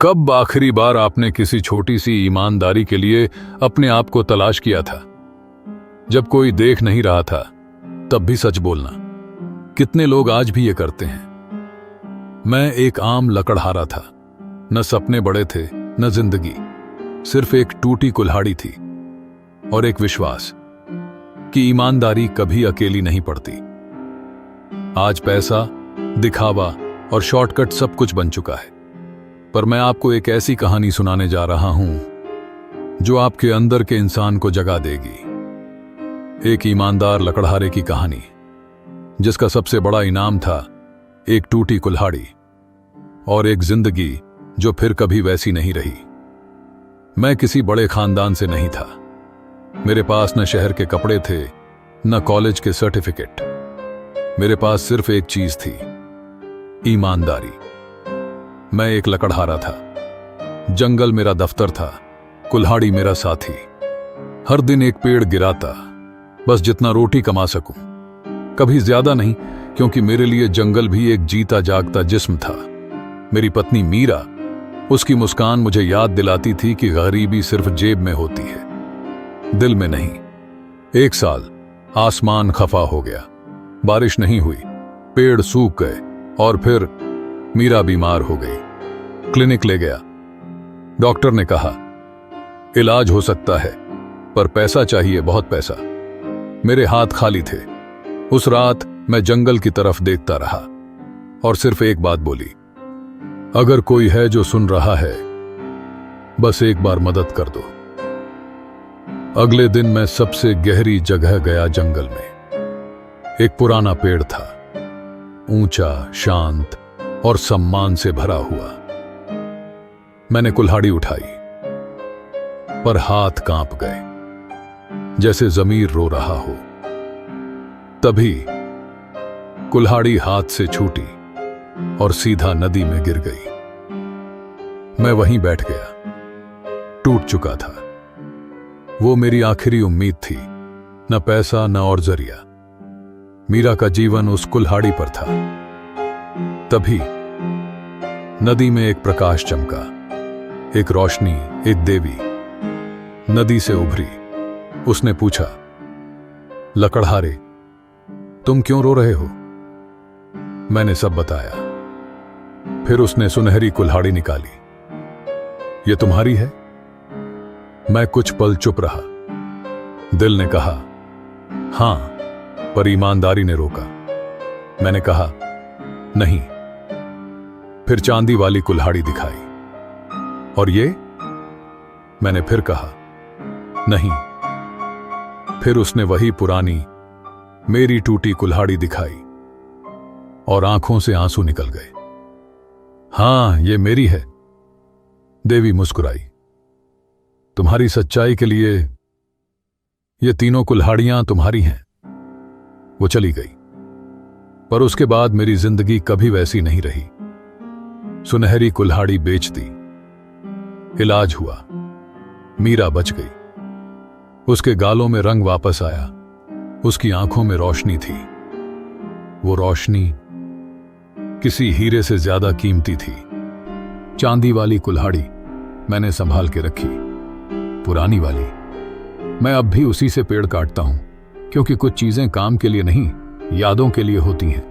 कब आखिरी बार आपने किसी छोटी सी ईमानदारी के लिए अपने आप को तलाश किया था? जब कोई देख नहीं रहा था तब भी सच बोलना। कितने लोग आज भी ये करते हैं। मैं एक आम लकड़हारा था, न सपने बड़े थे न जिंदगी, सिर्फ एक टूटी कुल्हाड़ी थी और एक विश्वास कि ईमानदारी कभी अकेली नहीं पड़ती। आज पैसा, दिखावा और शॉर्टकट सब कुछ बन चुका है, पर मैं आपको एक ऐसी कहानी सुनाने जा रहा हूं जो आपके अंदर के इंसान को जगा देगी। एक ईमानदार लकड़हारे की कहानी, जिसका सबसे बड़ा इनाम था एक टूटी कुल्हाड़ी और एक जिंदगी जो फिर कभी वैसी नहीं रही। मैं किसी बड़े खानदान से नहीं था। मेरे पास न शहर के कपड़े थे न कॉलेज के सर्टिफिकेट। मेरे पास सिर्फ एक चीज थी, ईमानदारी। मैं एक लकड़हारा था। जंगल मेरा दफ्तर था, कुल्हाड़ी मेरा साथी। हर दिन एक पेड़ गिराता, बस जितना रोटी कमा सकूं, कभी ज्यादा नहीं, क्योंकि मेरे लिए जंगल भी एक जीता जागता जिस्म था। मेरी पत्नी मीरा, उसकी मुस्कान मुझे याद दिलाती थी कि गरीबी सिर्फ जेब में होती है, दिल में नहीं। एक साल आसमान खफा हो गया, बारिश नहीं हुई, पेड़ सूख गए और फिर मीरा बीमार हो गई। क्लिनिक ले गया। डॉक्टर ने कहा इलाज हो सकता है, पर पैसा चाहिए, बहुत पैसा। मेरे हाथ खाली थे। उस रात मैं जंगल की तरफ देखता रहा और सिर्फ एक बात बोली, अगर कोई है जो सुन रहा है, बस एक बार मदद कर दो। अगले दिन मैं सबसे गहरी जगह गया जंगल में। एक पुराना पेड़ था, ऊंचा, शांत और सम्मान से भरा हुआ। मैंने कुल्हाड़ी उठाई, पर हाथ कांप गए, जैसे जमीर रो रहा हो। तभी कुल्हाड़ी हाथ से छूटी और सीधा नदी में गिर गई। मैं वहीं बैठ गया, टूट चुका था। वो मेरी आखिरी उम्मीद थी, न पैसा न और जरिया। मीरा का जीवन उस कुल्हाड़ी पर था। तभी नदी में एक प्रकाश चमका, एक रोशनी, एक देवी नदी से उभरी। उसने पूछा, लकड़हारे, तुम क्यों रो रहे हो? मैंने सब बताया। फिर उसने सुनहरी कुल्हाड़ी निकाली। ये तुम्हारी है? मैं कुछ पल चुप रहा। दिल ने कहा हां, पर ईमानदारी ने रोका। मैंने कहा नहीं। फिर चांदी वाली कुल्हाड़ी दिखाई। और ये? मैंने फिर कहा नहीं। फिर उसने वही पुरानी, मेरी टूटी कुल्हाड़ी दिखाई और आंखों से आंसू निकल गए। हां, ये मेरी है। देवी मुस्कुराई। तुम्हारी सच्चाई के लिए ये तीनों कुल्हाड़ियां तुम्हारी हैं। वो चली गई, पर उसके बाद मेरी जिंदगी कभी वैसी नहीं रही। सुनहरी कुल्हाड़ी बेच दी, इलाज हुआ, मीरा बच गई। उसके गालों में रंग वापस आया, उसकी आंखों में रोशनी थी। वो रोशनी किसी हीरे से ज्यादा कीमती थी। चांदी वाली कुल्हाड़ी मैंने संभाल के रखी, पुरानी वाली। मैं अब भी उसी से पेड़ काटता हूं, क्योंकि कुछ चीजें काम के लिए नहीं, यादों के लिए होती हैं।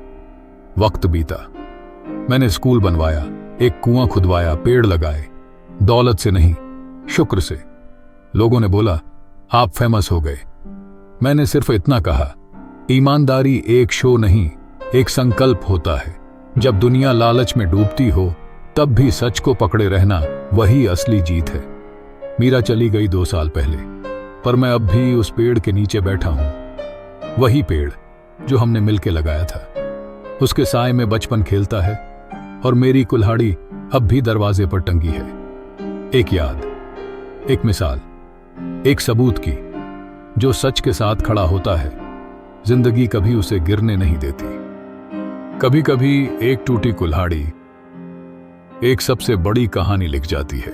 वक्त बीता, मैंने स्कूल बनवाया, एक कुआं खुदवाया, पेड़ लगाए, दौलत से नहीं, शुक्र से। लोगों ने बोला आप फेमस हो गए। मैंने सिर्फ इतना कहा, ईमानदारी एक शो नहीं, एक संकल्प होता है। जब दुनिया लालच में डूबती हो, तब भी सच को पकड़े रहना वही असली जीत है। मीरा चली गई 2 साल पहले, पर मैं अब भी उस पेड़ के नीचे बैठा हूं। वही पेड़ जो हमने मिलके लगाया था। उसके साए में बचपन खेलता है और मेरी कुल्हाड़ी अब भी दरवाजे पर टंगी है। एक याद, एक मिसाल, एक सबूत की, जो सच के साथ खड़ा होता है, जिंदगी कभी उसे गिरने नहीं देती। कभी कभी एक टूटी कुल्हाड़ी एक सबसे बड़ी कहानी लिख जाती है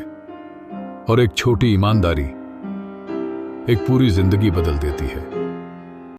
और एक छोटी ईमानदारी एक पूरी जिंदगी बदल देती है।